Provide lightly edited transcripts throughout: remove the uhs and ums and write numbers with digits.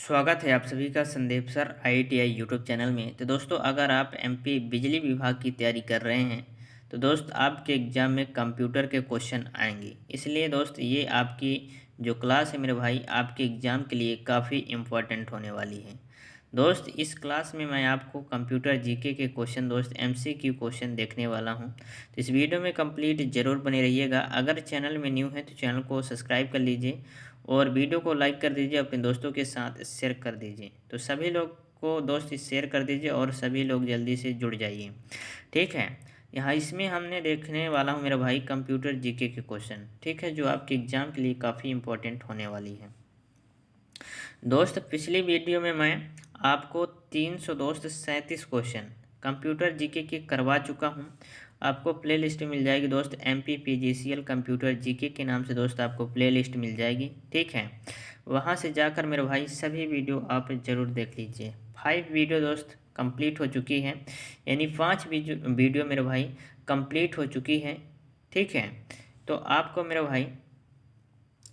स्वागत है आप सभी का Sandeep sir ITI YouTube channel में। तो दोस्तों, अगर आप एमपी बिजली विभाग की तैयारी कर रहे हैं तो दोस्त आपके एग्ज़ाम में कंप्यूटर के क्वेश्चन आएंगे। इसलिए दोस्त ये आपकी जो क्लास है मेरे भाई, आपके एग्ज़ाम के लिए काफ़ी इम्पोर्टेंट होने वाली है। दोस्त, इस क्लास में मैं आपको कंप्यूटर जीके के क्वेश्चन दोस्त एमसीक्यू क्वेश्चन देखने वाला हूं। तो इस वीडियो में कंप्लीट ज़रूर बने रहिएगा। अगर चैनल में न्यू है तो चैनल को सब्सक्राइब कर लीजिए और वीडियो को लाइक कर दीजिए, अपने दोस्तों के साथ शेयर कर दीजिए। तो सभी लोग को दोस्त शेयर कर दीजिए और सभी लोग जल्दी से जुड़ जाइए, ठीक है। यहाँ इसमें हमने देखने वाला हूँ मेरा भाई कंप्यूटर जीके के क्वेश्चन, ठीक है, जो आपके एग्ज़ाम के लिए काफ़ी इंपॉर्टेंट होने वाली है। दोस्त, पिछली वीडियो में मैं आपको 337 क्वेश्चन कंप्यूटर जीके के करवा चुका हूं। आपको प्लेलिस्ट मिल जाएगी दोस्त, एमपी पीजीसीएल कंप्यूटर जीके के नाम से दोस्त आपको प्लेलिस्ट मिल जाएगी, ठीक है। वहां से जाकर मेरे भाई सभी वीडियो आप ज़रूर देख लीजिए। 5 वीडियो दोस्त कंप्लीट हो चुकी है, यानी 5 वीडियो मेरे भाई कंप्लीट हो चुकी है, ठीक है। तो आपको मेरे भाई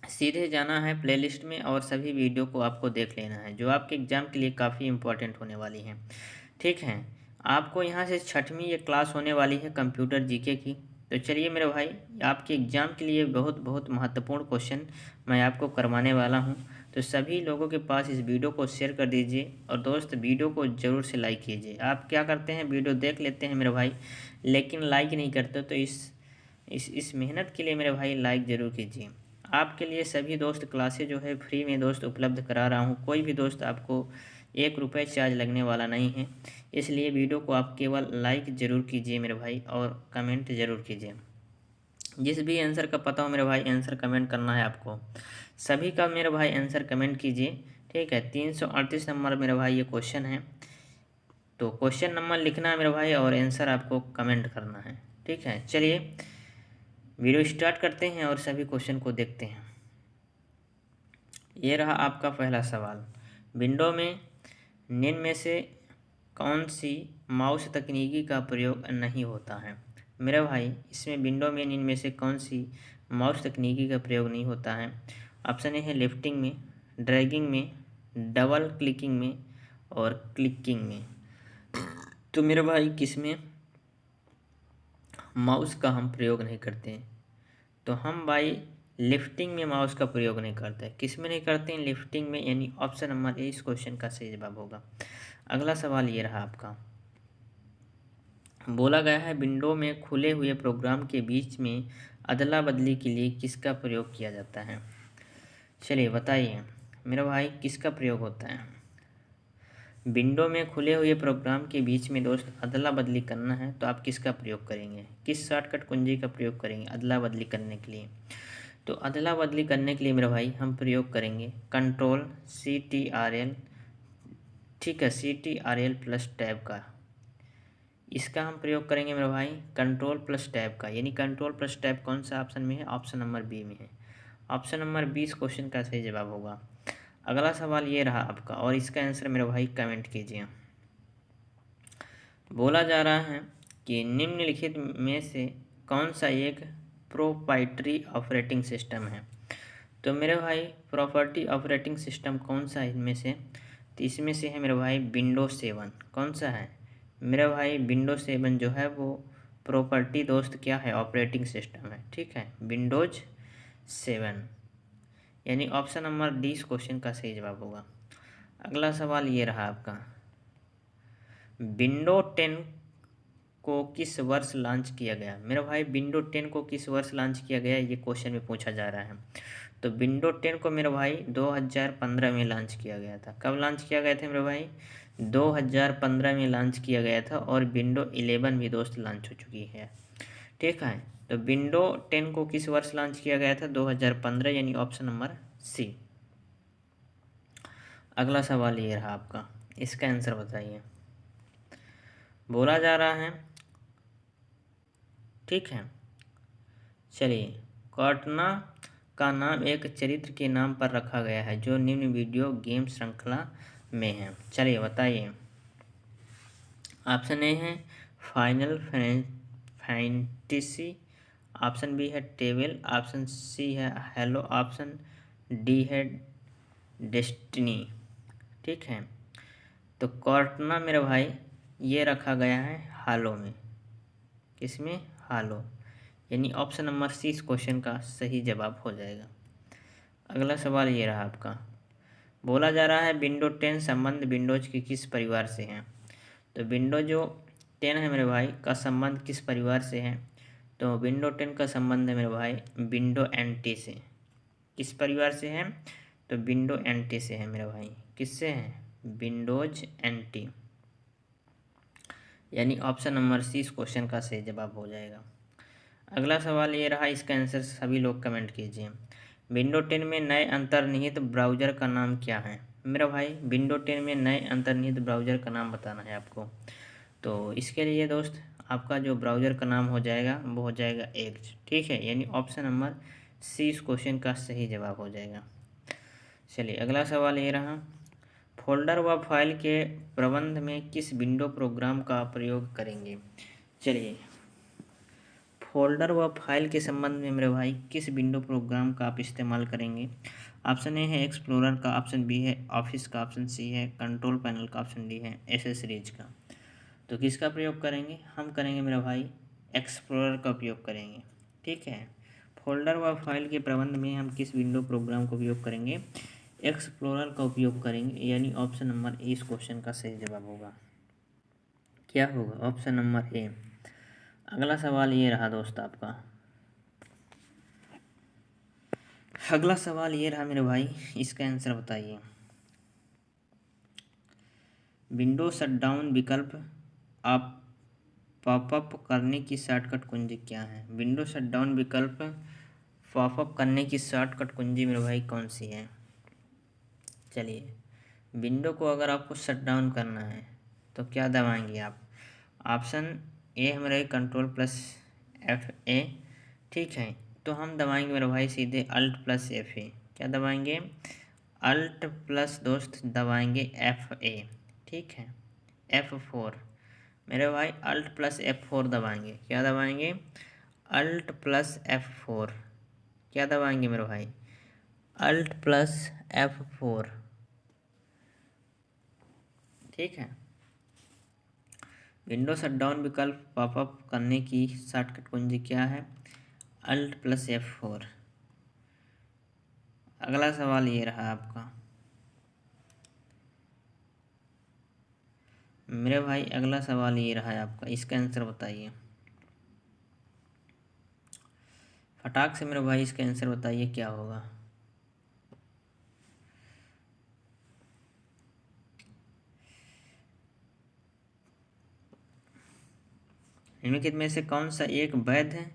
सीधे जाना है प्लेलिस्ट में और सभी वीडियो को आपको देख लेना है, जो आपके एग्ज़ाम के लिए काफ़ी इम्पोर्टेंट होने वाली हैं, ठीक है। आपको यहाँ से 6वीं ये क्लास होने वाली है कंप्यूटर जीके की। तो चलिए मेरे भाई, आपके एग्ज़ाम के लिए बहुत बहुत महत्वपूर्ण क्वेश्चन मैं आपको करवाने वाला हूँ। तो सभी लोगों के पास इस वीडियो को शेयर कर दीजिए और दोस्त वीडियो को ज़रूर से लाइक कीजिए। आप क्या करते हैं, वीडियो देख लेते हैं मेरे भाई, लेकिन लाइक नहीं करते। तो इस मेहनत के लिए मेरे भाई लाइक ज़रूर कीजिए। आपके लिए सभी दोस्त क्लासेज जो है फ्री में दोस्त उपलब्ध करा रहा हूँ। कोई भी दोस्त आपको 1 रुपये चार्ज लगने वाला नहीं है। इसलिए वीडियो को आप केवल लाइक ज़रूर कीजिए मेरे भाई और कमेंट ज़रूर कीजिए। जिस भी आंसर का पता हो मेरे भाई, आंसर कमेंट करना है आपको। सभी का मेरे भाई आंसर कमेंट कीजिए, ठीक है। 338 नंबर मेरे भाई ये क्वेश्चन है। तो क्वेश्चन नंबर लिखना है मेरे भाई और आंसर आपको कमेंट करना है, ठीक है। चलिए वीडियो स्टार्ट करते हैं और सभी क्वेश्चन को देखते हैं। ये रहा आपका पहला सवाल। विंडो में निम्न में से कौन सी माउस तकनीकी का प्रयोग नहीं होता है। मेरे भाई, इसमें विंडो में निम्न में से कौन सी माउस तकनीकी का प्रयोग नहीं होता है। ऑप्शन ए है लिफ्टिंग में, ड्रैगिंग में, डबल क्लिकिंग में और क्लिकिंग में। तो मेरे भाई, किसमें माउस का हम प्रयोग नहीं करते हैं? तो हम भाई लिफ्टिंग में माउस का प्रयोग नहीं करते। किस में नहीं करते हैं? लिफ्टिंग में, यानी ऑप्शन नंबर ए इस क्वेश्चन का सही जवाब होगा। अगला सवाल ये रहा आपका। बोला गया है विंडो में खुले हुए प्रोग्राम के बीच में अदला बदली के लिए किसका प्रयोग किया जाता है। चलिए बताइए मेरा भाई, किसका प्रयोग होता है। विंडो में खुले हुए प्रोग्राम के बीच में दोस्त अदला बदली करना है तो आप किसका प्रयोग करेंगे, किस शॉर्टकट कुंजी का प्रयोग करेंगे अदला बदली करने के लिए। तो अदला बदली करने के लिए मेरे भाई हम प्रयोग करेंगे Ctrl, ठीक है, Ctrl प्लस टैब का। इसका हम प्रयोग करेंगे मेरे भाई कंट्रोल प्लस टैब का, यानी कंट्रोल प्लस टैब कौन सा ऑप्शन में है? ऑप्शन नंबर बी में है। ऑप्शन नंबर 20 क्वेश्चन का सही जवाब होगा। अगला सवाल ये रहा आपका और इसका आंसर मेरे भाई कमेंट कीजिए। बोला जा रहा है कि निम्नलिखित में से कौन सा एक प्रोप्राइटरी ऑपरेटिंग सिस्टम है। तो मेरे भाई प्रॉपर्टी ऑपरेटिंग सिस्टम कौन सा है इनमें से? तो इसमें से है मेरे भाई विंडोज 7। कौन सा है मेरे भाई? विंडोज 7 जो है वो प्रॉपर्टी दोस्त क्या है? ऑपरेटिंग सिस्टम है, ठीक है, विंडोज 7, यानी ऑप्शन नंबर डी इस क्वेश्चन का सही जवाब होगा। अगला सवाल ये रहा आपका। विंडो 10 को किस वर्ष लॉन्च किया गया। मेरे भाई विंडो 10 को किस वर्ष लॉन्च किया गया, ये क्वेश्चन में पूछा जा रहा है। तो विंडो 10 को मेरे भाई 2015 में लॉन्च किया गया था। कब लॉन्च किया गया था मेरे भाई? 2015 में लॉन्च किया गया था। और विंडो 11 भी दोस्त लॉन्च हो चुकी है, ठीक है। तो विंडो 10 को किस वर्ष लॉन्च किया गया था? 2015, यानी ऑप्शन नंबर सी। अगला सवाल ये रहा आपका, इसका आंसर बताइए। बोला जा रहा है, ठीक है, चलिए, कॉर्टना का नाम एक चरित्र के नाम पर रखा गया है जो निम्न वीडियो गेम श्रृंखला में है। चलिए बताइए। ऑप्शन ए है फाइनल फैंटेसी, ऑप्शन बी है टेबल, ऑप्शन सी है हेलो, ऑप्शन डी है डेस्टिनी। ठीक है। तो कॉर्टना मेरे भाई ये रखा गया है हालो में। किसमें? हालो। यानी ऑप्शन नंबर सी इस क्वेश्चन का सही जवाब हो जाएगा। अगला सवाल ये रहा आपका। बोला जा रहा है विंडो 10 संबंध विंडोज के किस परिवार से हैं? तो विंडो जो 10 है मेरे भाई का संबंध किस परिवार से है? तो विंडो 10 का संबंध है मेरे भाई विंडो एनटी से। किस परिवार से है? तो विंडो एनटी से है मेरे भाई। किससे है? Windows NT. यानी ऑप्शन नंबर सी इस क्वेश्चन का सही जवाब हो जाएगा। अगला सवाल ये रहा, इसका आंसर सभी लोग कमेंट कीजिए। विंडो 10 में नए अंतर्निहित ब्राउज़र का नाम क्या है? मेरा भाई विंडो 10 में नए अंतर्निहित ब्राउज़र का नाम बताना है आपको। तो इसके लिए दोस्त आपका जो ब्राउज़र का नाम हो जाएगा वो हो जाएगा एज। ठीक है, यानी ऑप्शन नंबर सी इस क्वेश्चन का सही जवाब हो जाएगा। चलिए अगला सवाल ये रहा, फोल्डर व फाइल के प्रबंध में किस विंडो प्रोग्राम का प्रयोग करेंगे? चलिए, फोल्डर व फाइल के संबंध में मेरे भाई किस विंडो प्रोग्राम का आप इस्तेमाल करेंगे? ऑप्शन ए है एक्सप्लोरर का, ऑप्शन बी है ऑफिस का, ऑप्शन सी है कंट्रोल पैनल का, ऑप्शन डी है एसेसरीज का। तो किसका प्रयोग करेंगे? हम करेंगे मेरा भाई एक्सप्लोरर का उपयोग करेंगे। ठीक है, फोल्डर व फाइल के प्रबंध में हम किस विंडो प्रोग्राम का उपयोग करेंगे? एक्सप्लोरर का उपयोग करेंगे। यानी ऑप्शन नंबर ए इस क्वेश्चन का सही जवाब होगा। क्या होगा? Option number A. अगला सवाल ये रहा दोस्त आपका। अगला सवाल ये रहा मेरे भाई, इसका आंसर बताइए। विंडो शटडाउन विकल्प आप पॉपअप करने की शॉर्टकट कुंजी क्या है? विंडो शटडाउन विकल्प पॉपअप करने की शॉर्टकट कुंजी मेरे भाई कौन सी है? चलिए, विंडो को अगर आपको शट डाउन करना है तो क्या दबाएंगे आप? ऑप्शन ए हमारे कंट्रोल प्लस एफ ए। ठीक है, तो हम दबाएंगे मेरे भाई सीधे अल्ट प्लस एफ ए। क्या दबाएंगे? अल्ट प्लस दोस्त दबाएंगे एफ ए। ठीक है, F4 मेरे भाई अल्ट प्लस F4 दबाएंगे। क्या दबाएंगे? Alt plus F4। क्या दबाएंगे मेरे भाई? Alt plus F4। ठीक है, विंडो शटडाउन विकल्प पॉपअप करने की शॉर्टकट कुंजी क्या है? Alt plus F4। अगला सवाल ये रहा आपका मेरे भाई। अगला सवाल ये रहा है आपका, इसका आंसर बताइए फटाक से मेरे भाई। इसका आंसर बताइए क्या होगा? निम्नलिखित में से कौन सा एक वैध है?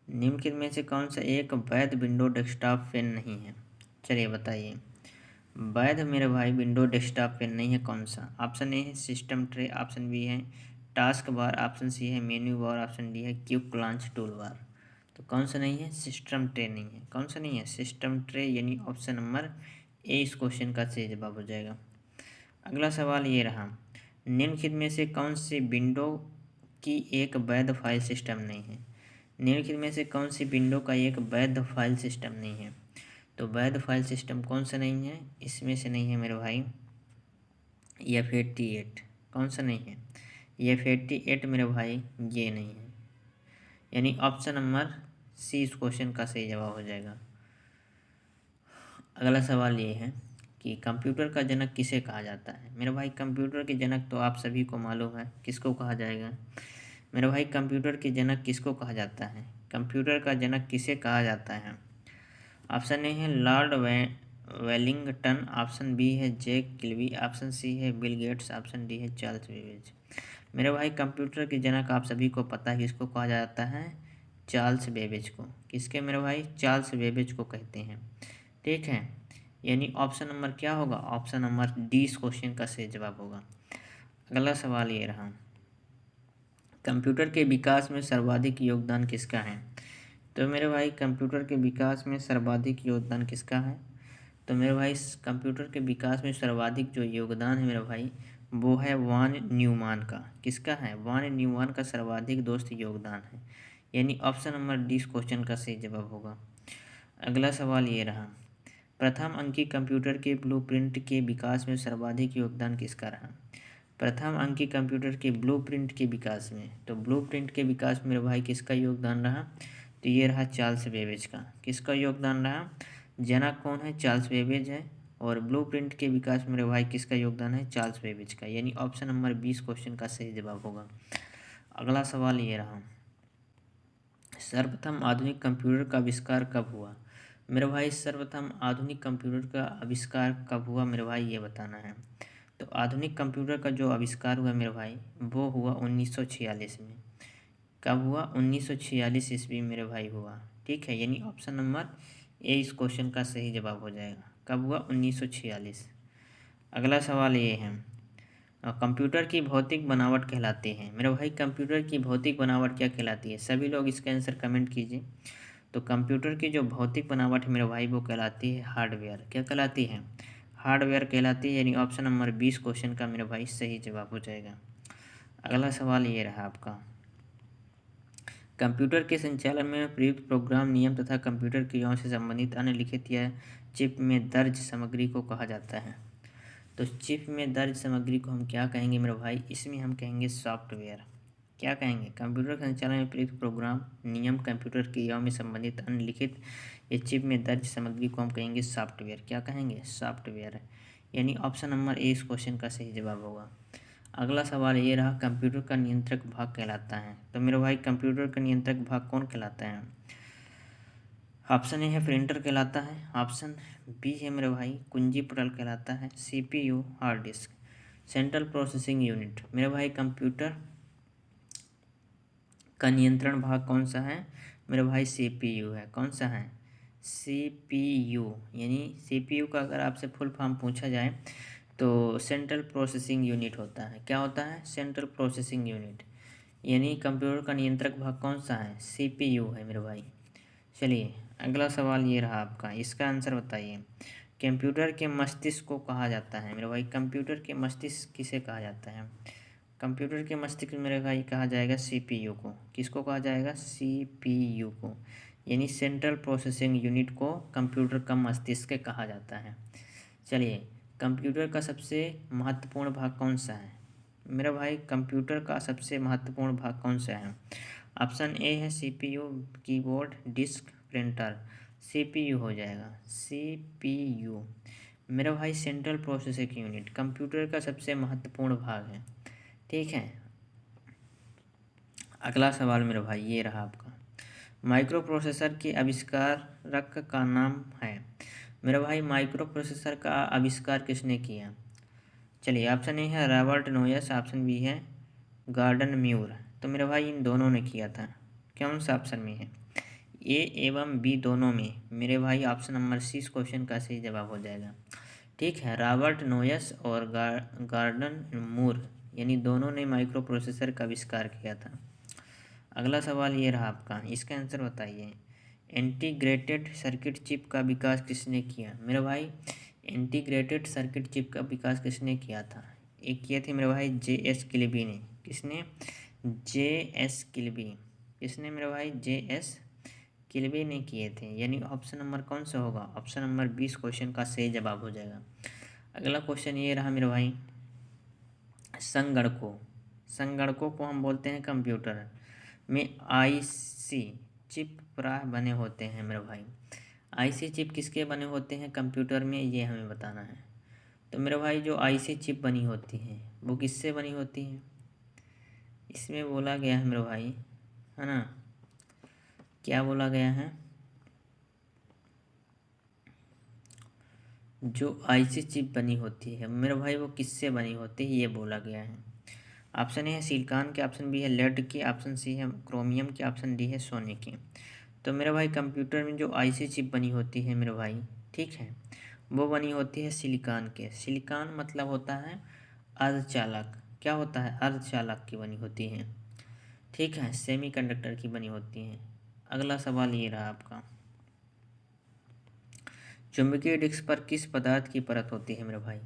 निम्नलिखित में से कौन सा एक वैध विंडो डेस्कटॉप पेन नहीं है? चलिए बताइए। वैध मेरे भाई विंडो डेस्कटॉप पेन नहीं है कौन सा? ऑप्शन ए है सिस्टम ट्रे, ऑप्शन बी है टास्क बार, ऑप्शन सी है मेन्यू बार, ऑप्शन डी है क्विक लॉन्च टूल बार। तो कौन सा नहीं है? सिस्टम ट्रे नहीं है। कौन सा नहीं है? System tray. यानी ऑप्शन नंबर ए इस क्वेश्चन का सही जवाब हो जाएगा। अगला सवाल ये रहा, निम्नलिखित में से कौन सी विंडो की एक वैध फाइल सिस्टम नहीं है? निम्नलिखित में से कौन सी विंडो का एक वैध फाइल सिस्टम नहीं है? तो वैध फाइल सिस्टम कौन सा नहीं है? इसमें से नहीं है मेरे भाई F88। कौन सा नहीं है? F88 मेरे भाई ये नहीं है। यानी ऑप्शन नंबर सी इस क्वेश्चन का सही जवाब हो जाएगा। अगला सवाल ये है कि कंप्यूटर का जनक किसे कहा जाता है? मेरे भाई कंप्यूटर के जनक तो आप सभी को मालूम है किसको कहा जाएगा। मेरे भाई कंप्यूटर के जनक किसको कहा जाता है? कंप्यूटर का जनक किसे कहा जाता है? ऑप्शन ए है लॉर्ड वेलिंगटन, ऑप्शन बी है जैक किल्बी, ऑप्शन सी है बिल गेट्स, ऑप्शन डी है चार्ल्स बेबेज। मेरे भाई कंप्यूटर के जनक आप सभी को पता है किसको कहा जाता है? चार्ल्स बेबेज को। किसके मेरे भाई? चार्ल्स बेबेज को कहते हैं। ठीक है, यानी ऑप्शन नंबर क्या होगा? ऑप्शन नंबर डी इस क्वेश्चन का सही जवाब होगा। अगला सवाल ये रहा, कंप्यूटर के विकास में सर्वाधिक योगदान किसका है? तो मेरे भाई कंप्यूटर के विकास में सर्वाधिक योगदान किसका है? तो मेरे भाई कंप्यूटर के विकास में सर्वाधिक जो योगदान है मेरे भाई वो है वॉन न्यूमान का। किसका है? वॉन न्यूमान का सर्वाधिक दोस्त योगदान है। यानी ऑप्शन नंबर डी इस क्वेश्चन का सही जवाब होगा। अगला सवाल ये रहा, प्रथम अंकीय कंप्यूटर के ब्लूप्रिंट के विकास में सर्वाधिक योगदान किसका रहा? प्रथम अंकीय कंप्यूटर के ब्लूप्रिंट के विकास में, तो ब्लूप्रिंट के विकास में मेरे भाई किसका योगदान रहा? तो ये रहा चार्ल्स बेबेज का। किसका योगदान रहा? जनक कौन है? चार्ल्स बेबेज है। और ब्लूप्रिंट के विकास में मेरे भाई किसका योगदान है? चार्ल्स बेबेज का। यानी ऑप्शन नंबर 20 क्वेश्चन का सही जवाब होगा। अगला सवाल ये रहा, सर्वप्रथम आधुनिक कंप्यूटर का आविष्कार कब हुआ? मेरे भाई सर्वप्रथम आधुनिक कंप्यूटर का आविष्कार कब हुआ मेरे भाई, ये बताना है। तो आधुनिक कंप्यूटर का जो आविष्कार हुआ मेरे भाई, वो हुआ 1946 में। कब हुआ? 1946 ईस्वी मेरे भाई हुआ। ठीक है, यानी ऑप्शन नंबर ए इस क्वेश्चन का सही जवाब हो जाएगा। कब हुआ? 1946। अगला सवाल ये है, कंप्यूटर की भौतिक बनावट कहलाती है मेरे भाई, कंप्यूटर की भौतिक बनावट क्या कहलाती है? सभी लोग इसका आंसर कमेंट कीजिए। तो कंप्यूटर की जो भौतिक बनावट है मेरे भाई, वो कहलाती है हार्डवेयर। क्या कहलाती है? हार्डवेयर कहलाती है। यानी ऑप्शन नंबर 20 क्वेश्चन का मेरे भाई सही जवाब हो जाएगा। अगला सवाल ये रहा आपका, कंप्यूटर के संचालन में प्रयुक्त प्रोग्राम, नियम तथा कंप्यूटर क्रियाओं से संबंधित अन्य लिखित या चिप में दर्ज सामग्री को कहा जाता है। तो चिप में दर्ज सामग्री को हम क्या कहेंगे मेरे भाई? इसमें हम कहेंगे सॉफ्टवेयर। क्या कहेंगे? कंप्यूटर के संचालन में प्रयुक्त प्रोग्राम, नियम, कंप्यूटर क्रियाओं में संबंधित अन्य लिखित या चिप में दर्ज सामग्री को हम कहेंगे सॉफ्टवेयर। क्या कहेंगे? सॉफ्टवेयर। यानी ऑप्शन नंबर ए इस क्वेश्चन का सही जवाब होगा। अगला सवाल ये रहा, कंप्यूटर का नियंत्रक भाग कहलाता है। तो मेरे भाई कंप्यूटर का नियंत्रक भाग कौन कहलाता है? ऑप्शन ए है प्रिंटर कहलाता है, ऑप्शन बी है मेरे भाई कुंजी पटल कहलाता है, CPU hard disk, central processing unit. मेरे भाई कंप्यूटर का नियंत्रण भाग कौन सा है? मेरे भाई सीपीयू है। कौन सा है? सीपीयू। यानी सीपीयू का अगर आपसे फुल फॉर्म पूछा जाए तो सेंट्रल प्रोसेसिंग यूनिट होता है। क्या होता है? Central processing unit. यानी कंप्यूटर का नियंत्रक भाग कौन सा है? सीपीयू है मेरे भाई। चलिए अगला सवाल ये रहा आपका, इसका आंसर बताइए। कंप्यूटर के मस्तिष्क को कहा जाता है मेरे भाई, कंप्यूटर के मस्तिष्क किसे कहा जाता है? कंप्यूटर के मस्तिष्क मेरे भाई कहा जाएगा सीपीयू को। किसको कहा जाएगा? सीपीयू को। यानी सेंट्रल प्रोसेसिंग यूनिट को कंप्यूटर का मस्तिष्क कहा जाता है। चलिए, कंप्यूटर का सबसे महत्वपूर्ण भाग कौन सा है? मेरा भाई कंप्यूटर का सबसे महत्वपूर्ण भाग कौन सा है? ऑप्शन ए है CPU, keyboard, disk, printer. CPU हो जाएगा, सीपीयू। मेरा भाई सेंट्रल प्रोसेसिंग यूनिट कंप्यूटर का सबसे महत्वपूर्ण भाग है। ठीक है, अगला सवाल मेरा भाई ये रहा आपका, माइक्रो प्रोसेसर के आविष्कारक का नाम है। मेरा भाई माइक्रो प्रोसेसर का आविष्कार किसने किया? चलिए, ऑप्शन ए है रॉबर्ट नोयस, ऑप्शन बी है गॉर्डन म्यूर। तो मेरे भाई इन दोनों ने किया था। कौन सा ऑप्शन में है? ए एवं बी दोनों में। मेरे भाई ऑप्शन नंबर सी इस क्वेश्चन का सही जवाब हो जाएगा। ठीक है, रॉबर्ट नोयस और गॉर्डन मूर, यानी दोनों ने माइक्रो प्रोसेसर का आविष्कार किया था। अगला सवाल ये रहा आपका, इसका आंसर बताइए। इंटीग्रेटेड सर्किट चिप का विकास किसने किया? मेरे भाई इंटीग्रेटेड सर्किट चिप का विकास किसने किया था? एक किए थे मेरे भाई जे.एस. किल्बी ने। किसने? जे.एस. किल्बी। किसने मेरे भाई? जे.एस. किल्बी ने किए थे। यानी ऑप्शन नंबर कौन सा होगा? ऑप्शन नंबर 20 क्वेश्चन का सही जवाब हो जाएगा। अगला क्वेश्चन ये रहा मेरे भाई, संगणकों संगणकों को हम बोलते हैं कंप्यूटर में आईसी चिप प्राय बने होते हैं मेरे भाई। आईसी चिप किसके बने होते हैं कंप्यूटर में, ये हमें बताना है। तो मेरे भाई जो आईसी चिप बनी होती हैं वो किससे बनी होती हैं? इसमें बोला गया है मेरे भाई, है ना, क्या बोला गया है? जो आईसी चिप बनी होती है मेरे भाई वो किससे बनी होती है, ये बोला गया है। ऑप्शन ए है सिलिकॉन के, ऑप्शन बी है लेड के, ऑप्शन सी है क्रोमियम के, ऑप्शन डी है सोने के। तो मेरे भाई कंप्यूटर में जो आईसी चिप बनी होती है मेरे भाई, ठीक है, वो बनी होती है सिलिकॉन के। सिलिकॉन मतलब होता है अर्धचालक। क्या होता है? अर्धचालक की बनी होती है। ठीक है, सेमीकंडक्टर की बनी होती है। अगला सवाल ये रहा आपका, चुंबकीय डिस्क पर किस पदार्थ की परत होती है मेरे भाई?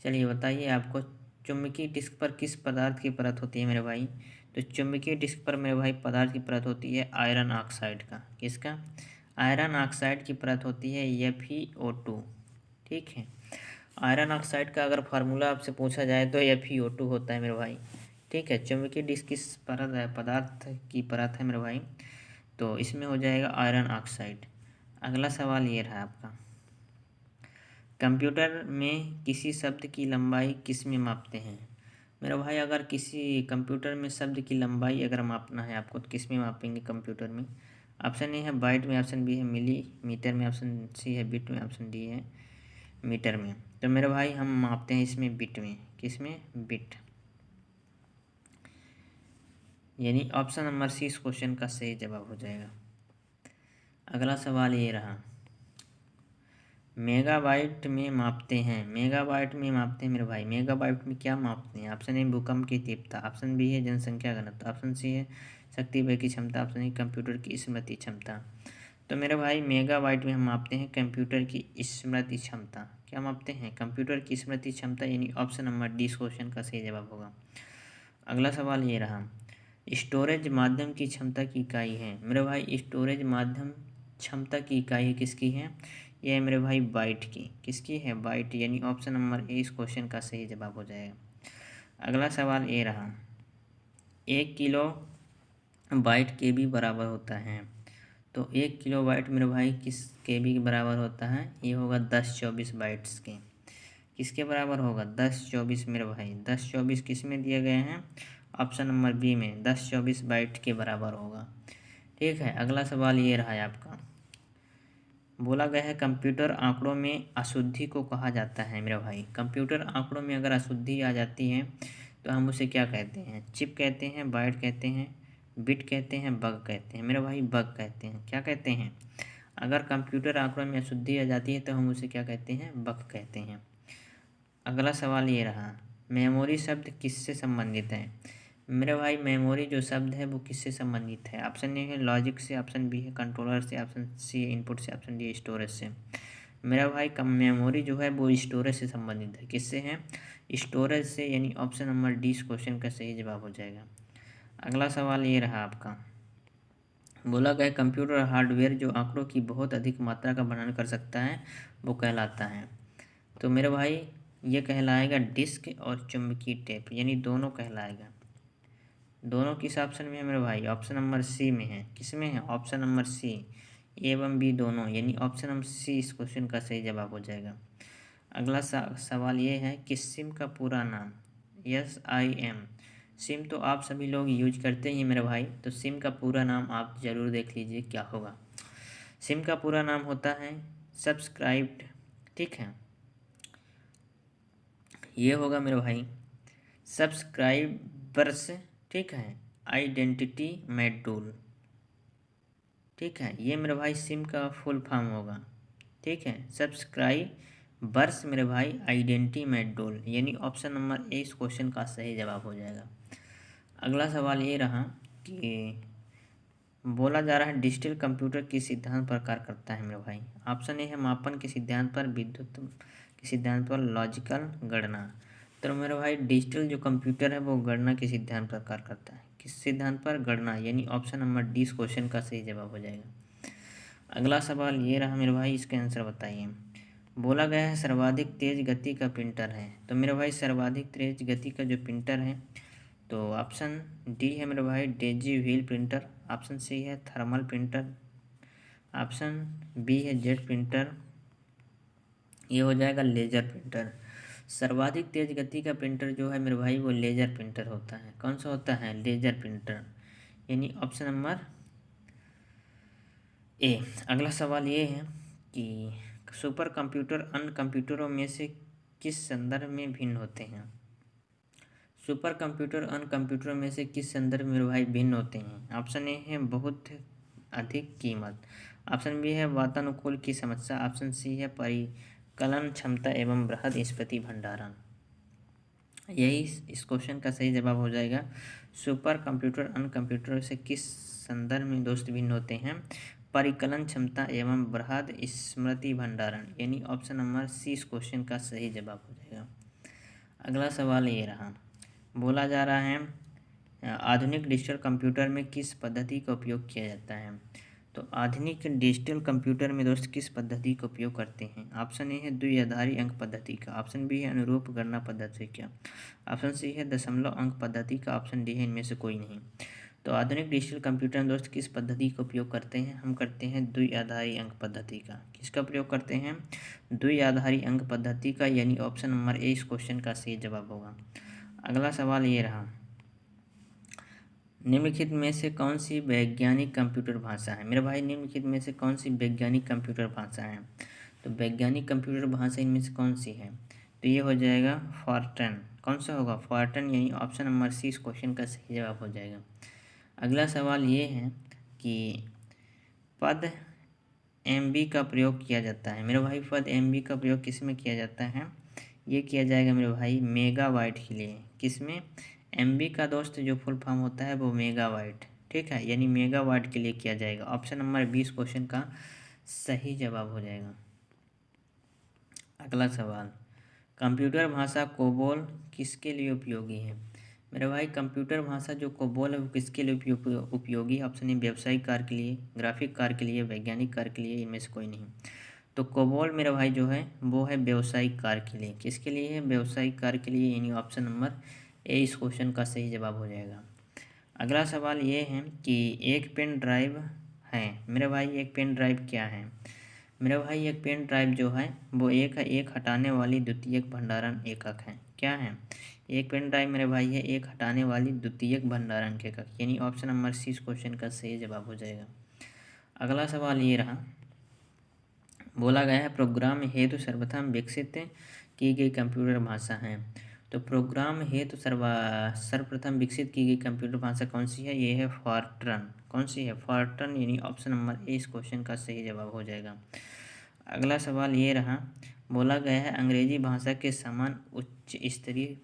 चलिए बताइए आपको, चुंबकीय डिस्क पर किस पदार्थ की परत होती है मेरे भाई? तो चुंबकीय डिस्क पर मेरे भाई पदार्थ की परत होती है आयरन ऑक्साइड का। किसका? आयरन ऑक्साइड की परत होती है FeO2। ठीक है, आयरन ऑक्साइड का अगर फार्मूला आपसे पूछा जाए तो FeO2 होता है मेरे भाई। ठीक है, चुंबकीय डिस्क किस परत है, पदार्थ की परत है मेरे भाई, तो इसमें हो जाएगा आयरन ऑक्साइड। अगला सवाल ये रहा आपका, कंप्यूटर में किसी शब्द की लंबाई किस में मापते हैं। मेरे भाई अगर किसी कंप्यूटर में शब्द की लंबाई अगर मापना है आपको तो किस में मापेंगे कंप्यूटर में। ऑप्शन ए है बाइट में, ऑप्शन बी है मिलीमीटर में, ऑप्शन सी है बिट में, ऑप्शन डी है मीटर में। तो मेरे भाई हम मापते हैं इसमें बिट में। किस में? बिट। यानी ऑप्शन नंबर सी इस क्वेश्चन का सही जवाब हो जाएगा। अगला सवाल ये रहा, मेगाबाइट में मापते हैं, मेगाबाइट में मापते हैं मेरे भाई, मेगाबाइट में क्या मापते हैं। ऑप्शन ए भूकंप की तीव्रता, ऑप्शन बी है जनसंख्या घनत्व, ऑप्शन सी है शक्ति व्यय की क्षमता, ऑप्शन ए कंप्यूटर की स्मृति क्षमता। तो मेरे भाई मेगाबाइट में हम मापते हैं कंप्यूटर की स्मृति क्षमता। क्या मापते हैं? कंप्यूटर की स्मृति क्षमता, यानी ऑप्शन नंबर डी इस क्वेश्चन का सही जवाब होगा। अगला सवाल ये रहा, स्टोरेज माध्यम की क्षमता की इकाई है। मेरे भाई स्टोरेज माध्यम क्षमता की इकाई किसकी है? ये है मेरे भाई बाइट की। किसकी है? बाइट, यानी ऑप्शन नंबर ए इस क्वेश्चन का सही जवाब हो जाएगा। अगला सवाल ये रहा, 1 किलो बाइट KB बराबर होता है। तो 1 किलो बाइट मेरे भाई किस KB के बराबर होता है? ये होगा 1024 बाइट्स के। किसके बराबर होगा? 1024 मेरे भाई, 1024 किस में दिए गए हैं? ऑप्शन नंबर बी में 1024 बाइट के बराबर होगा। ठीक है, अगला सवाल ये रहा है आपका, बोला गया है कंप्यूटर आंकड़ों में अशुद्धि को कहा जाता है। मेरा भाई कंप्यूटर आंकड़ों में अगर अशुद्धि आ जाती है तो हम उसे क्या कहते हैं? चिप कहते हैं, बाइट कहते हैं, बिट कहते हैं, बग कहते हैं। मेरा भाई बग कहते हैं। क्या कहते हैं? अगर कंप्यूटर आंकड़ों में अशुद्धि आ जाती है तो हम उसे क्या कहते हैं? बग कहते हैं। अगला सवाल ये रहा, मेमोरी शब्द किससे संबंधित है। मेरे भाई मेमोरी जो शब्द है वो किससे संबंधित है? ऑप्शन ए है लॉजिक से, ऑप्शन बी है कंट्रोलर से, ऑप्शन सी है इनपुट से, ऑप्शन डी स्टोरेज से। मेरा भाई कम मेमोरी जो है वो स्टोरेज से संबंधित है। किससे है? स्टोरेज से, यानी ऑप्शन नंबर डी इस क्वेश्चन का सही जवाब हो जाएगा। अगला सवाल ये रहा आपका, बोला गया कंप्यूटर हार्डवेयर जो आंकड़ों की बहुत अधिक मात्रा का वर्णन कर सकता है वो कहलाता है। तो मेरे भाई ये कहलाएगा डिस्क और चुंबकीय टेप, यानी दोनों कहलाएगा। दोनों किस ऑप्शन में है मेरे भाई? ऑप्शन नंबर सी में है। किस में है? ऑप्शन नंबर सी, ए एवं बी दोनों, यानी ऑप्शन नंबर सी इस क्वेश्चन का सही जवाब हो जाएगा। अगला सवाल ये है कि सिम का पूरा नाम। SIM, सिम तो आप सभी लोग यूज करते ही मेरे भाई, तो सिम का पूरा नाम आप ज़रूर देख लीजिए क्या होगा। सिम का पूरा नाम होता है सब्सक्राइब्ड। ठीक है, ये होगा मेरे भाई सब्सक्राइबर्स। ठीक है, आइडेंटिटी मॉड्यूल। ठीक है, ये मेरे भाई सिम का फुल फॉर्म होगा। ठीक है, सब्सक्राइबर्स मेरे भाई आइडेंटिटी मॉड्यूल, यानी ऑप्शन नंबर ए इस क्वेश्चन का सही जवाब हो जाएगा। अगला सवाल ये रहा कि बोला जा रहा है डिजिटल कंप्यूटर किस सिद्धांत पर कार्य करता है मेरे भाई। ऑप्शन ए है मापन के सिद्धांत पर, विद्युत के सिद्धांत पर, लॉजिकल गणना। तो मेरे भाई डिजिटल जो कंप्यूटर है वो गणना के सिद्धांत पर कार्य करता है। किस सिद्धांत पर? गणना, यानी ऑप्शन नंबर डी इस क्वेश्चन का सही जवाब हो जाएगा। अगला सवाल ये रहा मेरे भाई, इसका आंसर बताइए। बोला गया है सर्वाधिक तेज गति का प्रिंटर है। तो मेरे भाई सर्वाधिक तेज गति का जो प्रिंटर है तो ऑप्शन डी है मेरे भाई daisy wheel printer, option C है थर्मल प्रिंटर, ऑप्शन बी है जेट प्रिंटर, ये हो जाएगा लेजर प्रिंटर। सर्वाधिक तेज गति का प्रिंटर जो है मेरे भाई वो लेजर प्रिंटर होता है। कौन सा होता है? लेजर प्रिंटर, यानी ऑप्शन नंबर ए। अगला सवाल ये है कि सुपर कंप्यूटर अन्य कंप्यूटरों में से किस संदर्भ में भिन्न होते हैं। सुपर कंप्यूटर अन्य कंप्यूटरों में से किस संदर्भ में भाई भिन्न होते हैं? ऑप्शन ए है बहुत अधिक कीमत, ऑप्शन बी है वातानुकूल की समस्या, ऑप्शन सी है परिकलन क्षमता एवं बृहद स्मृति भंडारण। यही इस क्वेश्चन का सही जवाब हो जाएगा। सुपर कंप्यूटर अन्य कंप्यूटरों से किस संदर्भ में दोस्त भिन्न होते हैं? परिकलन क्षमता एवं बृहद स्मृति भंडारण, यानी ऑप्शन नंबर सी इस क्वेश्चन का सही जवाब हो जाएगा। अगला सवाल ये रहा, बोला जा रहा है आधुनिक डिजिटल कंप्यूटर में किस पद्धति का उपयोग किया जाता है। तो आधुनिक डिजिटल कंप्यूटर में दोस्त किस पद्धति का उपयोग करते हैं? ऑप्शन ए है द्विआधारी अंक पद्धति का, ऑप्शन बी है अनुरूप गणना पद्धति का, ऑप्शन सी है दशमलव अंक पद्धति का, ऑप्शन डी है इनमें से कोई नहीं। तो आधुनिक डिजिटल कंप्यूटर में दोस्त किस पद्धति का उपयोग करते हैं? हम करते हैं द्विआधारी अंक पद्धति का। किसका प्रयोग करते हैं? द्विआधारी अंक पद्धति का, यानी ऑप्शन नंबर ए इस क्वेश्चन का सही जवाब होगा। अगला सवाल ये रहा, निम्नलिखित में से कौन सी वैज्ञानिक कंप्यूटर भाषा है? मेरे भाई निम्नलिखित में से कौन सी वैज्ञानिक कंप्यूटर भाषा है? तो वैज्ञानिक कंप्यूटर भाषा इनमें से कौन सी है? तो ये हो जाएगा फॉर्ट्रन। कौन सा होगा? फॉर्ट्रन, यानी ऑप्शन नंबर सी इस क्वेश्चन का सही जवाब हो जाएगा। अगला सवाल ये है कि पद MB का प्रयोग किया जाता है। मेरे भाई पद MB का प्रयोग किस में किया जाता है? ये किया जाएगा मेरे भाई मेगाबाइट के लिए। किस में? MB का दोस्त जो फुल फॉर्म होता है वो मेगाबाइट, ठीक है, यानी मेगावाट के लिए किया जाएगा। ऑप्शन नंबर 20 क्वेश्चन का सही जवाब हो जाएगा। अगला सवाल, कंप्यूटर भाषा कोबोल किसके लिए उपयोगी है? मेरे भाई कंप्यूटर भाषा जो कोबोल है वो किसके लिए उपयोगी? ऑप्शन ए व्यावसायिक कार्य के लिए, ग्राफिक कार्य के लिए, वैज्ञानिक कार्य के लिए, इनमें से कोई नहीं। तो कोबोल मेरे भाई जो है वो है व्यावसायिक कार्य के लिए। किसके लिए है? व्यावसायिक कार्य के लिए, यानी ऑप्शन नंबर ए इस क्वेश्चन का सही जवाब हो जाएगा। अगला सवाल ये है कि एक पेन ड्राइव है। मेरे भाई एक पेन ड्राइव क्या है? मेरे भाई एक पेन ड्राइव जो है वो एक हटाने वाली द्वितीयक भंडारण एकक है। क्या है? एक पेन ड्राइव मेरे भाई है एक हटाने वाली द्वितीयक भंडारण एकक, यानी ऑप्शन नंबर सी इस क्वेश्चन का सही जवाब हो जाएगा। अगला सवाल ये रहा, बोला गया है प्रोग्राम हेतु सर्वप्रथम विकसित की गई कंप्यूटर भाषा है। तो प्रोग्राम हेतु सर्वप्रथम विकसित की गई कंप्यूटर भाषा कौन सी है? ये है फॉर्ट्रन। कौन सी है? फॉर्ट्रन, यानी ऑप्शन नंबर ए इस क्वेश्चन का सही जवाब हो जाएगा। अगला सवाल ये रहा, बोला गया है अंग्रेजी भाषा के समान उच्च स्तरीय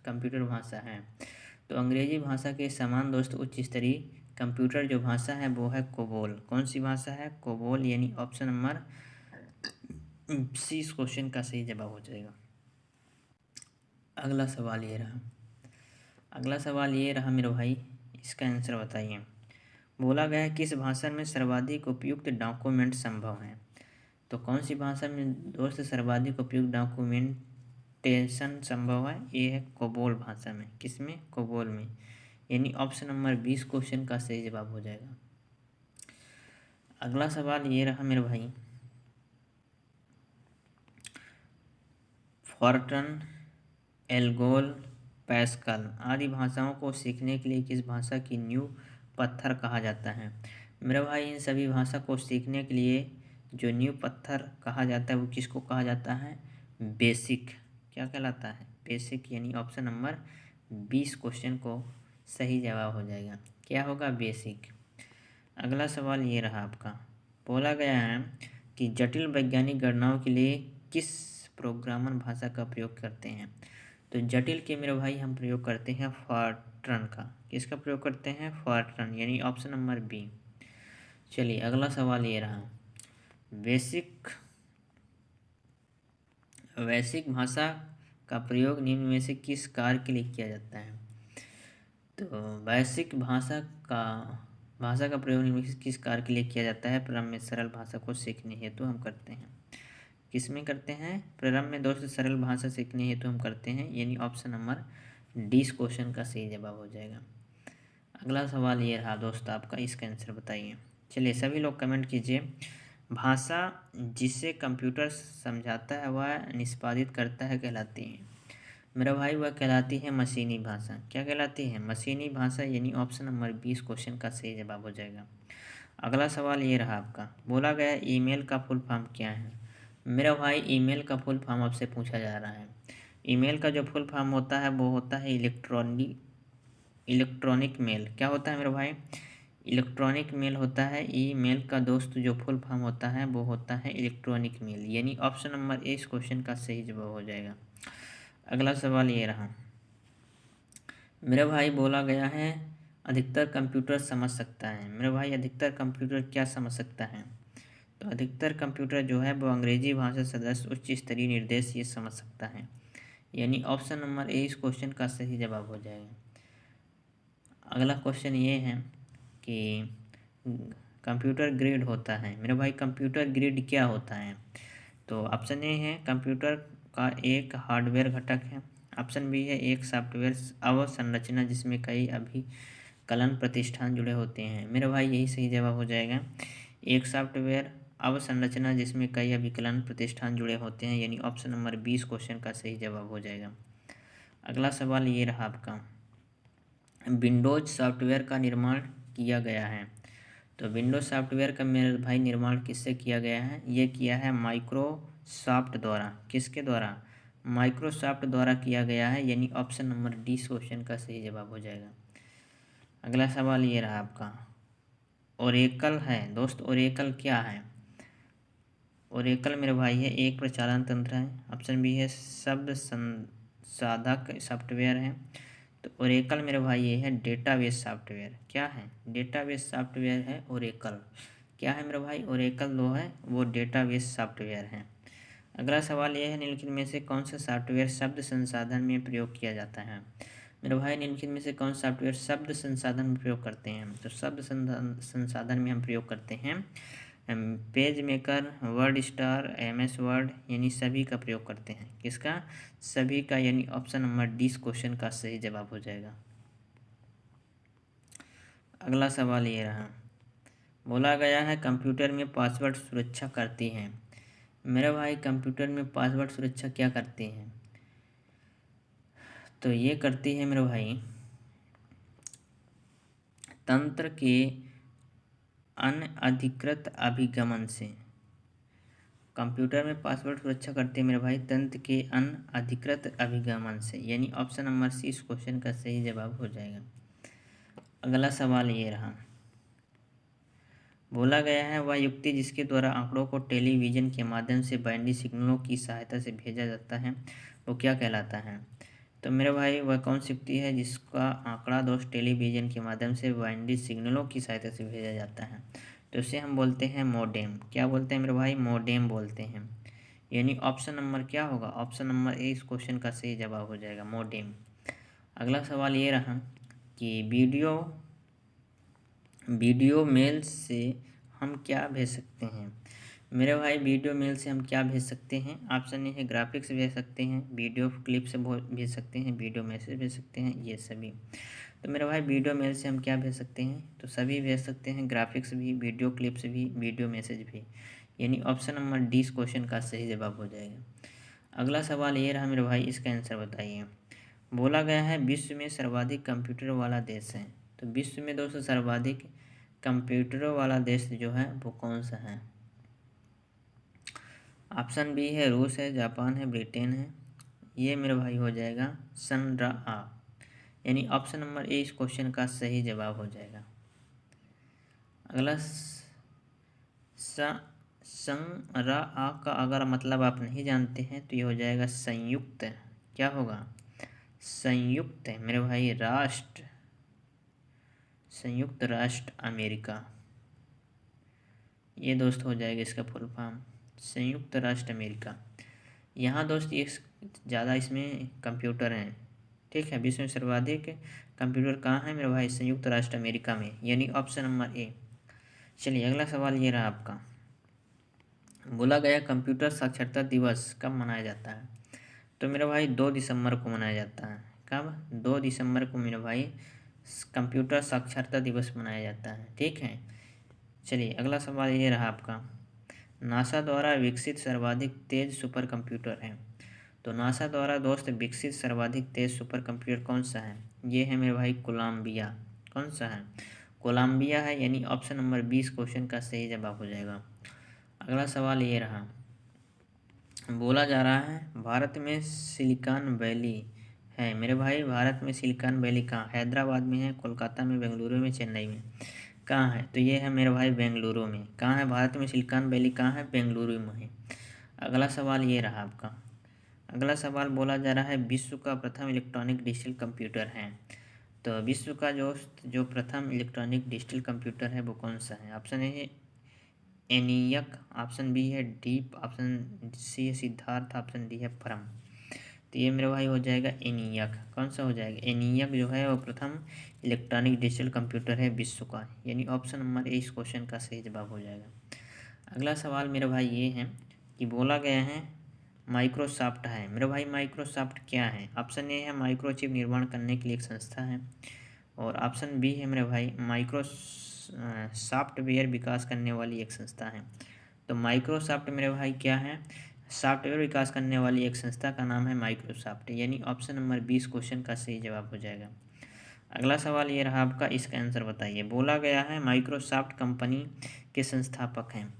कंप्यूटर भाषा है। तो अंग्रेजी भाषा के समान दोस्त उच्च स्तरीय कंप्यूटर जो भाषा है वो है कोबोल। कौन सी भाषा है? कोबोल, यानी ऑप्शन नंबर सी इस क्वेश्चन का सही जवाब हो जाएगा। अगला सवाल ये रहा मेरे भाई, इसका आंसर बताइए। बोला गया है किस भाषा में सर्वाधिक उपयुक्त डॉक्यूमेंट संभव है? तो कौन सी भाषा में दोस्त सर्वाधिक उपयुक्त डॉक्यूमेंटेशन संभव है? ये है कोबोल भाषा में। किस में? कोबोल में, यानी ऑप्शन नंबर 20 क्वेश्चन का सही जवाब हो जाएगा। अगला सवाल ये रहा मेरे भाई, फॉर्ट्रन, एल्गोल, पैस्कल आदि भाषाओं को सीखने के लिए किस भाषा की नींव पत्थर कहा जाता है? मेरे भाई इन सभी भाषा को सीखने के लिए जो नींव पत्थर कहा जाता है वो किसको कहा जाता है? बेसिक। क्या कहलाता है? बेसिक, यानी ऑप्शन नंबर 20 क्वेश्चन को सही जवाब हो जाएगा। क्या होगा? बेसिक। अगला सवाल ये रहा आपका, बोला गया है कि जटिल वैज्ञानिक गणनाओं के लिए किस प्रोग्रामर भाषा का प्रयोग करते हैं? तो जटिल के मेरे भाई हम प्रयोग करते हैं फॉर्ट्रन का। किसका प्रयोग करते हैं? फॉर्ट्रन, यानी ऑप्शन नंबर बी। चलिए अगला सवाल ये रहा, वैश्विक भाषा का प्रयोग निम्न में से किस कार्य के लिए किया जाता है? तो वैश्विक भाषा का प्रयोग निम्न में से किस कार्य के लिए किया जाता है? प्रारंभ में सरल भाषा को सीखने हेतु हम करते हैं। किस में करते हैं? प्रारंभ में दोस्त सरल भाषा सीखने हेतु हम करते हैं, यानी ऑप्शन नंबर डी क्वेश्चन का सही जवाब हो जाएगा। अगला सवाल ये रहा दोस्त आपका, इसका आंसर बताइए। चलिए सभी लोग कमेंट कीजिए, भाषा जिसे कंप्यूटर समझाता है वह निष्पादित करता है कहलाती है? मेरा भाई वह कहलाती है मशीनी भाषा। क्या कहलाती है? मशीनी भाषा, यानी ऑप्शन नंबर 20 क्वेश्चन का सही जवाब हो जाएगा। अगला सवाल ये रहा आपका, बोला गया ईमेल का फुल फॉर्म क्या है? मेरा भाई ईमेल का फुल फॉर्म आपसे पूछा जा रहा है। ईमेल का जो फुल फॉर्म होता है वो होता है इलेक्ट्रॉनिक मेल। क्या होता है मेरे भाई? इलेक्ट्रॉनिक मेल होता है। ईमेल का दोस्त जो फुल फॉर्म होता है वो होता है इलेक्ट्रॉनिक मेल, यानी ऑप्शन नंबर ए इस क्वेश्चन का सही जवाब हो जाएगा। अगला सवाल ये रहा मेरे भाई, बोला गया है अधिकतर कंप्यूटर समझ सकता है। मेरे भाई अधिकतर कंप्यूटर क्या समझ सकता है? तो अधिकतर कंप्यूटर जो है वो अंग्रेजी भाषा सदस्य उच्च स्तरीय निर्देश ये समझ सकता है, यानी ऑप्शन नंबर ए इस क्वेश्चन का सही जवाब हो जाएगा। अगला क्वेश्चन ये है कि कंप्यूटर ग्रिड होता है। मेरे भाई कंप्यूटर ग्रिड क्या होता है? तो ऑप्शन ए है कंप्यूटर का एक हार्डवेयर घटक है। ऑप्शन बी है एक सॉफ्टवेयर अवसंरचना जिसमें कई अभिकलन प्रतिष्ठान जुड़े होते हैं। मेरे भाई यही सही जवाब हो जाएगा। एक सॉफ्टवेयर अवसंरचना जिसमें कई अभिकलन प्रतिष्ठान जुड़े होते हैं, यानी ऑप्शन नंबर 20 क्वेश्चन का सही जवाब हो जाएगा। अगला सवाल ये रहा आपका, विंडोज सॉफ्टवेयर का निर्माण किया गया है। तो विंडोज सॉफ्टवेयर का मेरे भाई निर्माण किससे किया गया है? ये किया है माइक्रोसॉफ्ट द्वारा। किसके द्वारा? माइक्रोसॉफ्ट द्वारा किया गया है, यानी ऑप्शन नंबर डी क्वेश्चन का सही जवाब हो जाएगा। अगला सवाल ये रहा आपका, ओरेकल है दोस्त। ओरेकल क्या है? ओरेकल मेरे भाई है एक प्रचालन तंत्र है। ऑप्शन बी है शब्द संसाधक सॉफ्टवेयर है। तो ओरेकल मेरे भाई ये है डेटाबेस सॉफ्टवेयर। क्या है? डेटाबेस सॉफ्टवेयर है ओरेकल। क्या है मेरे भाई? ओरेकल जो है वो डेटाबेस सॉफ्टवेयर है। अगला सवाल यह है, निम्नलिखित में से कौन सा सॉफ्टवेयर शब्द संसाधन में प्रयोग किया जाता है? मेरे भाई निम्नलिखित में से कौन सा सॉफ्टवेयर शब्द संसाधन में प्रयोग करते हैं? तो शब्द संसाधन में हम प्रयोग करते हैं page maker, word star, MS word, यानी सभी का प्रयोग करते हैं। किसका? सभी का, यानी ऑप्शन नंबर 20 क्वेश्चन का सही जवाब हो जाएगा। अगला सवाल ये रहा, बोला गया है कंप्यूटर में पासवर्ड सुरक्षा करती हैं। मेरे भाई कंप्यूटर में पासवर्ड सुरक्षा क्या करती हैं? तो ये करती है मेरे भाई तंत्र के अनधिकृत अभिगमन से। कंप्यूटर में पासवर्ड सुरक्षा करते हैं मेरे भाई तंत्र के अनधिकृत अभिगमन से, यानी ऑप्शन नंबर सी इस क्वेश्चन का सही जवाब हो जाएगा। अगला सवाल ये रहा, बोला गया है वह युक्ति जिसके द्वारा आंकड़ों को टेलीविजन के माध्यम से बाइनरी सिग्नलों की सहायता से भेजा जाता है वो क्या कहलाता है? तो मेरे भाई वह कौन सी युक्ति है जिसका आंकड़ा दोष टेलीविजन के माध्यम से बाइनरी सिग्नलों की सहायता से भेजा जाता है? तो इसे हम बोलते हैं मोडेम। क्या बोलते हैं मेरे भाई? मोडेम बोलते हैं, यानी ऑप्शन नंबर क्या होगा? ऑप्शन नंबर ए इस क्वेश्चन का सही जवाब हो जाएगा, मोडेम। अगला सवाल ये रहा कि वीडियो मेल से हम क्या भेज सकते हैं? मेरे भाई वीडियो मेल से हम क्या भेज सकते हैं? ऑप्शन ए है ग्राफिक्स भेज सकते हैं, वीडियो क्लिप से भेज सकते हैं, वीडियो मैसेज भेज सकते हैं, ये सभी। तो मेरे भाई वीडियो मेल से हम क्या भेज सकते हैं? तो सभी भेज सकते हैं, ग्राफिक्स भी, वीडियो क्लिप्स भी, वीडियो मैसेज भी, यानी ऑप्शन नंबर डी इस क्वेश्चन का सही जवाब हो जाएगा। अगला सवाल ये रहा मेरे भाई, इसका आंसर बताइए। बोला गया है विश्व में सर्वाधिक कंप्यूटर वाला देश है। तो विश्व में दोस्तों सर्वाधिक कंप्यूटरों वाला देश जो है वो कौन सा है? ऑप्शन बी है रूस है, जापान है, ब्रिटेन है। ये मेरे भाई हो जाएगा सनरा, यानी ऑप्शन नंबर ए इस क्वेश्चन का सही जवाब हो जाएगा। अगला संरा का अगर मतलब आप नहीं जानते हैं तो ये हो जाएगा संयुक्त। क्या होगा? संयुक्त मेरे भाई राष्ट्र, संयुक्त राष्ट्र अमेरिका, ये दोस्त हो जाएगा इसका फुल फॉर्म, संयुक्त राष्ट्र अमेरिका। यहाँ दोस्त ये ज़्यादा इसमें कंप्यूटर हैं, ठीक है। विश्व में सर्वाधिक कंप्यूटर कहाँ है मेरे भाई? संयुक्त राष्ट्र अमेरिका में, यानी ऑप्शन नंबर ए। चलिए अगला सवाल ये रहा आपका, बोला गया कंप्यूटर साक्षरता दिवस कब मनाया जाता है? तो मेरे भाई 2 दिसंबर को मनाया जाता है। कब? 2 दिसंबर को मेरे भाई कंप्यूटर साक्षरता दिवस मनाया जाता है, ठीक है। चलिए अगला सवाल ये रहा आपका, नासा द्वारा विकसित सर्वाधिक तेज सुपर कंप्यूटर है। तो नासा द्वारा दोस्त विकसित सर्वाधिक तेज सुपर कंप्यूटर कौन सा है? ये है मेरे भाई कोलंबिया। कौन सा है? कोलंबिया है, यानी ऑप्शन नंबर 20 क्वेश्चन का सही जवाब हो जाएगा। अगला सवाल ये रहा, बोला जा रहा है भारत में सिलिकॉन वैली है। मेरे भाई भारत में सिलिकॉन वैली कहाँ? हैदराबाद में है, कोलकाता में, बेंगलुरु में, चेन्नई में, कहाँ है? तो ये है मेरे भाई बेंगलुरु में। कहाँ है भारत में सिलिकॉन वैली? कहाँ है? बेंगलुरु में है। अगला सवाल ये रहा आपका, अगला सवाल बोला जा रहा है विश्व का प्रथम इलेक्ट्रॉनिक डिजिटल कंप्यूटर है। तो विश्व का जो प्रथम इलेक्ट्रॉनिक डिजिटल कंप्यूटर है वो कौन सा है? ऑप्शन ए है एनियक, ऑप्शन बी है डीप, ऑप्शन सी है सिद्धार्थ, ऑप्शन डी है परम। तो ये मेरे भाई हो जाएगा ENIAC। कौन सा हो जाएगा? ENIAC जो है वो प्रथम इलेक्ट्रॉनिक डिजिटल कंप्यूटर है विश्व का, यानी ऑप्शन नंबर ए इस क्वेश्चन का सही जवाब हो जाएगा। अगला सवाल मेरे भाई ये है कि बोला गया है माइक्रोसॉफ्ट है। मेरे भाई माइक्रोसॉफ्ट क्या है? ऑप्शन ए है माइक्रोचिप निर्माण करने के लिए एक संस्था है, और ऑप्शन बी है मेरे भाई सॉफ्टवेयर विकास करने वाली एक संस्था है। तो माइक्रोसॉफ्ट मेरे भाई क्या है? सॉफ्टवेयर विकास करने वाली एक संस्था का नाम है माइक्रोसॉफ्ट, यानी ऑप्शन नंबर 20 क्वेश्चन का सही जवाब हो जाएगा। अगला सवाल ये रहा आपका, इसका आंसर बताइए। बोला गया है माइक्रोसॉफ्ट कंपनी के संस्थापक हैं।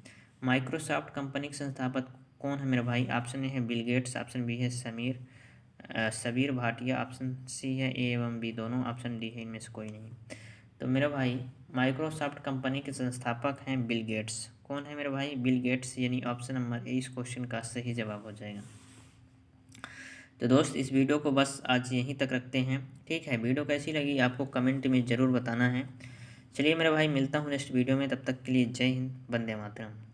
माइक्रोसॉफ्ट कंपनी के संस्थापक कौन है मेरे भाई? ऑप्शन ए है बिल गेट्स, ऑप्शन बी है सबीर भाटिया, ऑप्शन सी है ए एवं बी दोनों, ऑप्शन डी है इनमें से कोई नहीं। तो मेरे भाई माइक्रोसॉफ्ट कंपनी के संस्थापक हैं बिल गेट्स। कौन है मेरे भाई? बिल गेट्स, यानी ऑप्शन नंबर ए इस क्वेश्चन का सही जवाब हो जाएगा। तो दोस्त इस वीडियो को बस आज यहीं तक रखते हैं। ठीक है, वीडियो कैसी लगी आपको कमेंट में ज़रूर बताना है। चलिए मेरे भाई, मिलता हूँ नेक्स्ट वीडियो में, तब तक के लिए जय हिंद, वंदे मातरम।